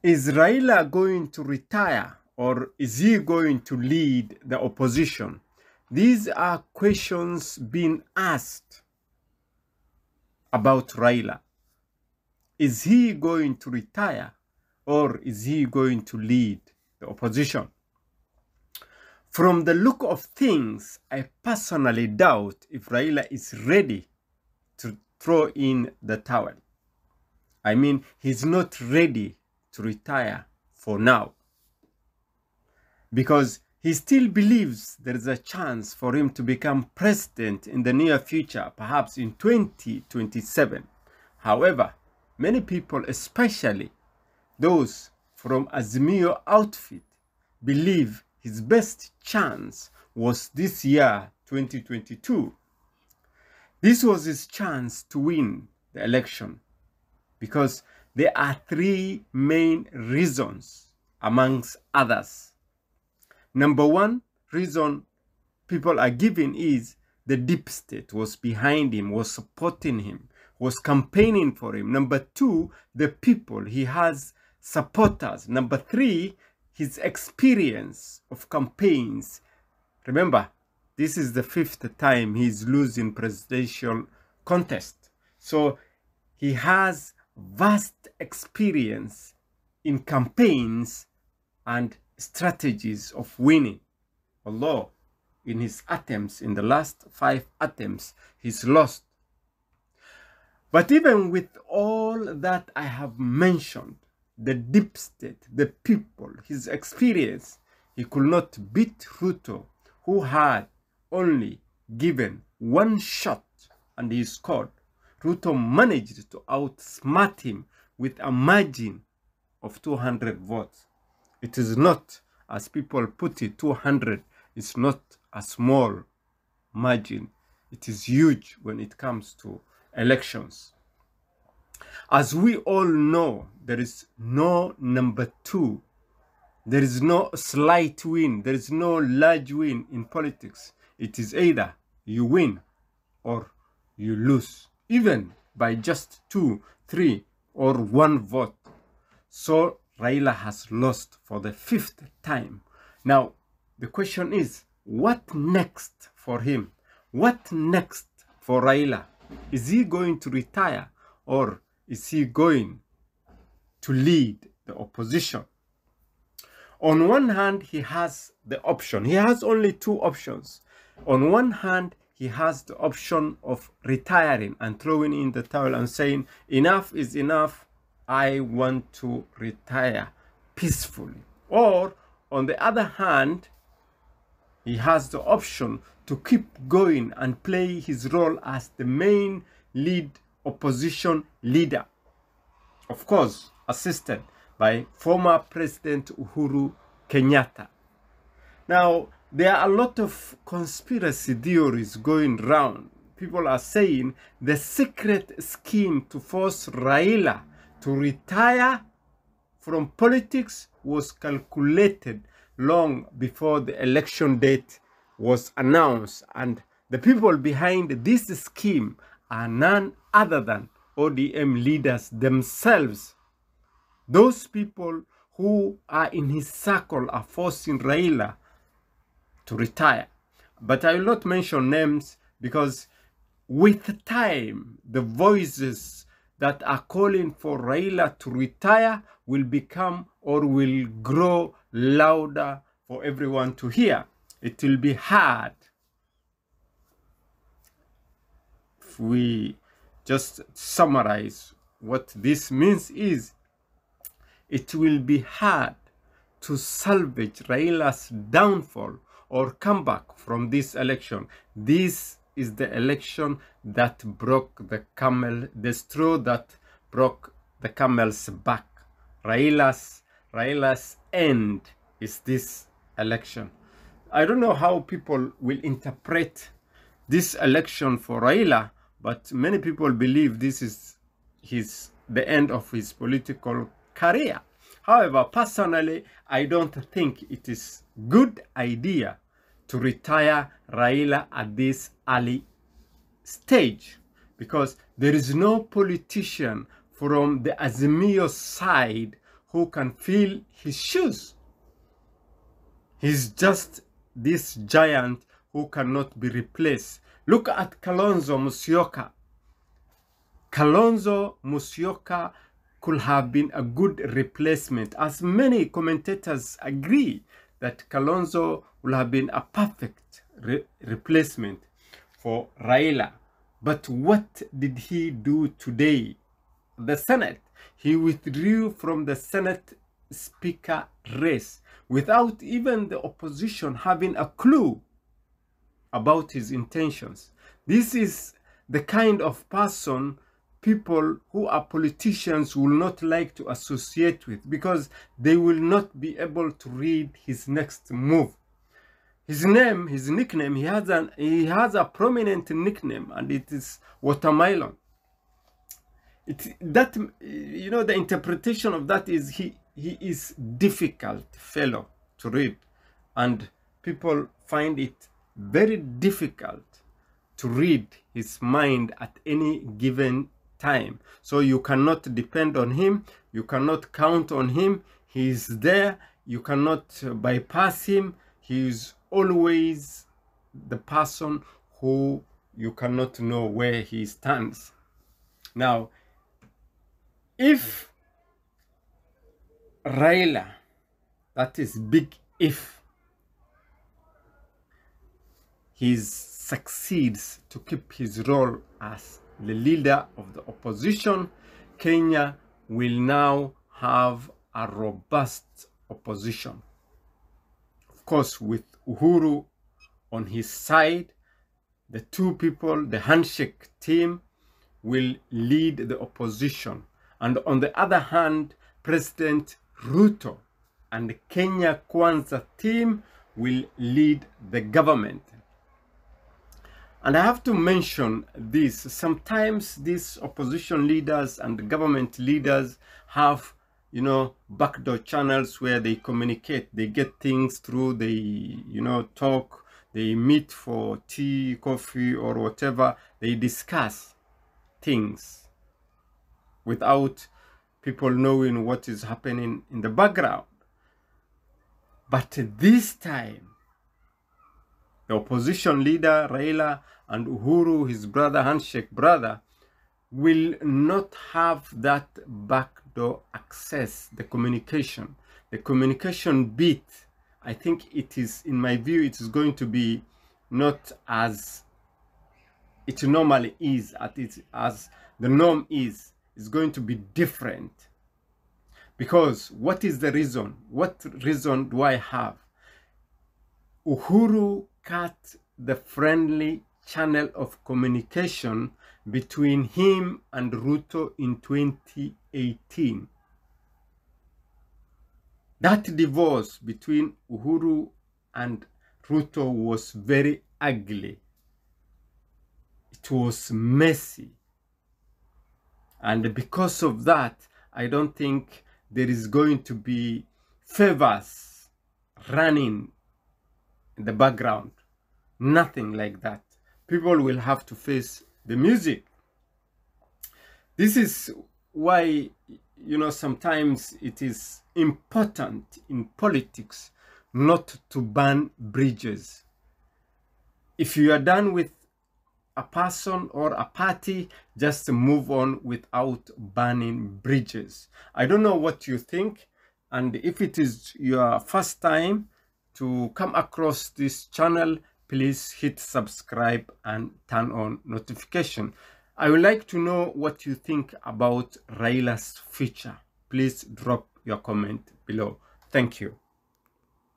Is Raila going to retire or is he going to lead the opposition? These are questions being asked about Raila. Is he going to retire or is he going to lead the opposition? From the look of things, I personally doubt if Raila is ready to throw in the towel. I mean, he's not ready to retire for now, because he still believes there is a chance for him to become president in the near future, perhaps in 2027. However, many people, especially those from Azimio outfit, believe his best chance was this year, 2022. This was his chance to win the election because there are three main reasons amongst others. Number one reason people are giving is the deep state was behind him, was supporting him, was campaigning for him. Number two, the people, he has supporters. Number three, his experience of campaigns. Remember, this is the 5th time he's losing presidential contest. So he has vast experience in campaigns and strategies of winning. Although in his attempts, in the last 5 attempts, he's lost. But even with all that I have mentioned, the deep state, the people, his experience, he could not beat Ruto, who had only given 1 shot and he scored. Ruto managed to outsmart him with a margin of 200 votes. It is not, as people put it, 200 is not a small margin. It is huge when it comes to elections. As we all know, there is no number 2. There is no slight win. There is no large win in politics. It is either you win or you lose, even by just 2, 3, or 1 vote. So Raila has lost for the 5th time. Now, the question is, what next for him? What next for Raila? Is he going to retire or is he going to lead the opposition? On one hand, he has the option. He has only 2 options. On one hand, he has the option of retiring and throwing in the towel and saying, enough is enough. I want to retire peacefully. Or, on the other hand, he has the option to keep going and play his role as the main lead opposition leader. Of course, assisted by former President Uhuru Kenyatta. Now, there are a lot of conspiracy theories going round. People are saying the secret scheme to force Raila to retire from politics was calculated long before the election date was announced, and the people behind this scheme are none other than ODM leaders themselves. Those people who are in his circle are forcing Raila to retire. But I will not mention names because with time, the voices that are calling for Raila to retire will become or will grow louder for everyone to hear. It will be hard. If we just summarize what this means is, it will be hard to salvage Raila's downfall or comeback from this election. This is the election that broke the camel, the straw that broke the camel's back. Raila's end is this election. I don't know how people will interpret this election for Raila, but many people believe this is the end of his political career. However, personally, I don't think it is a good idea to retire Raila at this early stage, because there is no politician from the Azimio side who can fill his shoes. He's just this giant who cannot be replaced. Look at Kalonzo Musyoka. Kalonzo Musyoka could have been a good replacement, as many commentators agree that Kalonzo would have been a perfect replacement for Raila. But what did he do today? The Senate. He withdrew from the Senate Speaker race without even the opposition having a clue about his intentions. This is the kind of person people who are politicians will not like to associate with, because they will not be able to read his next move. His name, his nickname, he has a prominent nickname, and it is Watermelon. The interpretation of that is he is difficult fellow to read, and people find it very difficult to read his mind at any given time. So you cannot depend on him, you cannot count on him. He is there, you cannot bypass him. He is always the person who you cannot know where he stands. Now, if Raila, that is big if, he succeeds to keep his role as the leader of the opposition, Kenya will now have a robust opposition. Of course, with Uhuru on his side, the two people, the handshake team, will lead the opposition. And on the other hand, President Ruto and the Kenya Kwanza team will lead the government. And I have to mention this. Sometimes these opposition leaders and the government leaders have, backdoor channels where they communicate. They get things through, they, talk, they meet for tea, coffee, or whatever. They discuss things without people knowing what is happening in the background. But this time, the opposition leader, Raila, and Uhuru, his brother, handshake brother, will not have that backdoor access, the communication. The communication bit, I think it is, in my view, it is going to be not as it normally is, as the norm is. It's going to be different. Because what is the reason? What reason do I have? Uhuru cut the friendly channel of communication between him and Ruto in 2018. That divorce between Uhuru and Ruto was very ugly. It was messy. And because of that, I don't think there is going to be favors running in the background. Nothing like that. People will have to face the music. This is why, sometimes it is important in politics not to burn bridges. If you are done with a person or a party, just move on without burning bridges. I don't know what you think, and if it is your first time to come across this channel, please hit subscribe and turn on notification. I would like to know what you think about Raila's future. Please drop your comment below. Thank you.